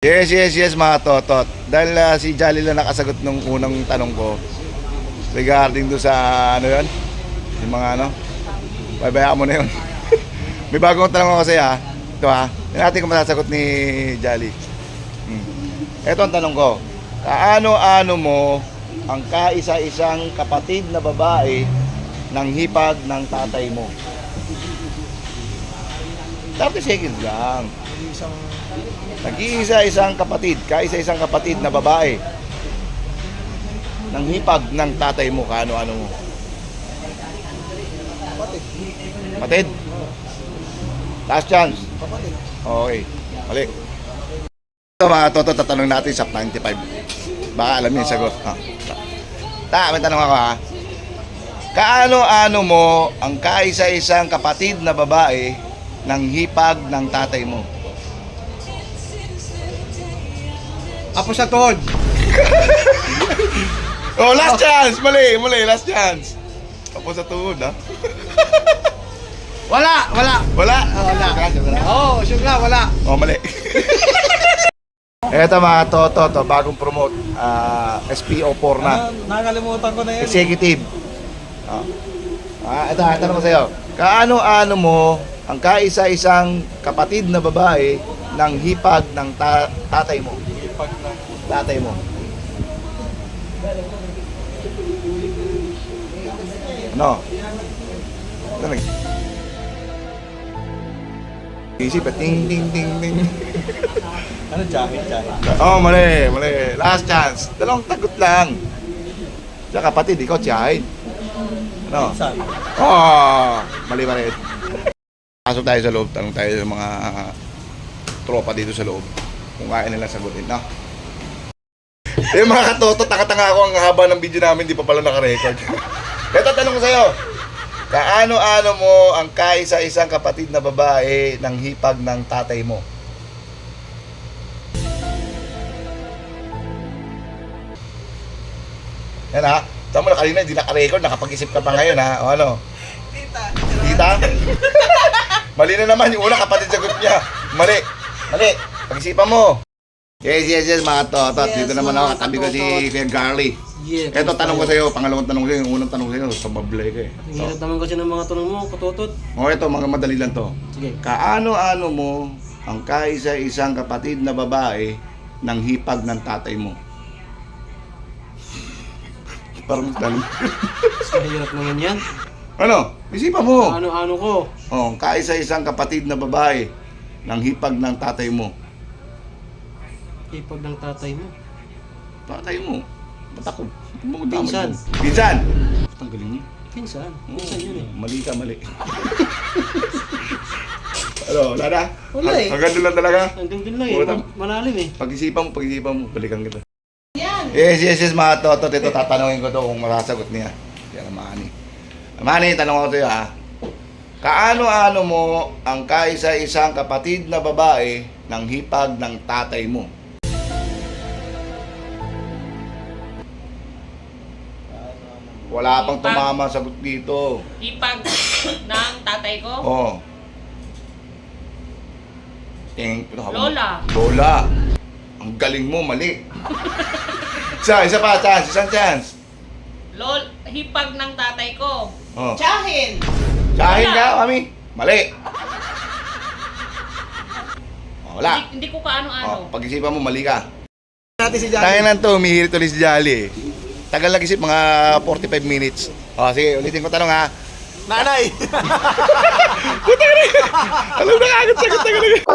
Yes mga totot. Dahil si Jolly lang nakasagot nung unang tanong ko regarding do sa ano yun, yung mga ano, pabayaan mo na yun. May bagong tanong ako sa'yo ha. Ito ha, hindi natin kung masasagot ni Jolly. Ito ang tanong ko. Kaano-ano mo ang kaisa-isang kapatid na babae ng hipag ng tatay mo? 30 seconds lang. Nag-iisa-isang kapatid, kaisa-isang kapatid na babae ng hipag ng tatay mo, kaano-ano mo? Kapatid? Last chance. Okay, mali. Ito mga toto, tatanong natin sa 95. Baka alam niyo yung sagot. May tanong ako ha. Kaano-ano mo ang kaisa-isang kapatid na babae ng hipag ng tatay mo? Apo sa tuhod. Oh, last chance! Mali, last chance. Apo sa tuhod, ha? Wala. Wala? Wala. Oo, syempre wala. Oh, mali. Eto mga toto, bagong promote. SPO4 na. Nakalimutan ko na yan. Executive. Ito, tanong ko sa'yo. Kaano-ano mo ang kaisa-isang kapatid na babae ng hipag ng tatay mo? Tatay mo. Ano? Isip, ting. Ano, jacket? Oh, mali. Last chance. Dalawang tagot lang. Sa kapatid, ikaw tiyahin. Ano? Saan? Oh, mali. Pasok tayo sa loob. Tanong tayo sa mga tropa dito sa loob. Kung kaya nila sagutin, no? Yung mga katotot, nakatanga ako ang haba ng video namin, di pa pala naka-record. Ito, tanong ko sa'yo. Kaano-ano mo ang kaisa-isang kapatid na babae ng hipag ng tatay mo? Yan ha. Tama na kanina, hindi naka-record, nakapag-isip ka pa ngayon ha. O ano? Tita? Mali na naman, yung una kapatid sagot niya. Mali. Pag-isipan mo. Yes, mga totot. Dito naman ako, katabi ko si Kuya Garly. Ito, tanong ko sa'yo, pangalawang tanong ko sa'yo, yung unang tanong ko sa'yo, sumablay ka eh. Hirap naman kasi ng mga tanong mo, katutot. O ito, mga madali lang to. Sige. Kaano-ano mo ang kaisa-isang kapatid na babae ng hipag ng tatay mo? Parang tanong. Hirap naman yan. Ano? Isipan mo. Ano ko? Oh, kaisa-isang kapatid na babae ng hipag ng tatay mo. Hipag ng tatay mo. Tatay mo. Ba't ako? Pinsan. Pinsan? Ang galing niya. Pinsan. Pinsan yun eh. Mali ka. Ano, wala na? Wala eh. Hanggang doon lang talaga? Hanggang dun lang eh. Puta. Malalim eh. Pag-isipan mo, balikan kita. Yes, mga totot. Ito, tatanungin ko to kung masasagot niya. Yan, Amani, tanong ko sa'yo ha. Kaano-ano mo ang kaisa-isang kapatid na babae ng hipag ng tatay mo? Wala pang tumama sagot dito. Hipag ng tatay ko? Oh. Lola. Lola. Ang galing mo, mali. Isa pa, isang chance. Hipag ng tatay ko. Oh. Tsahin. Tsahin Lola. ka, mami? Mali. Oh, wala. Hindi ko kaano-ano. Pag-isipan mo, mali ka. Natin si Jacket. Tayo lang to, umihirit ulit si Jolly. Tagal nag-isip, mga 45 minutes. O, sige, ulitin ko tanong ha. Nanay! Alam na kagad, sagot.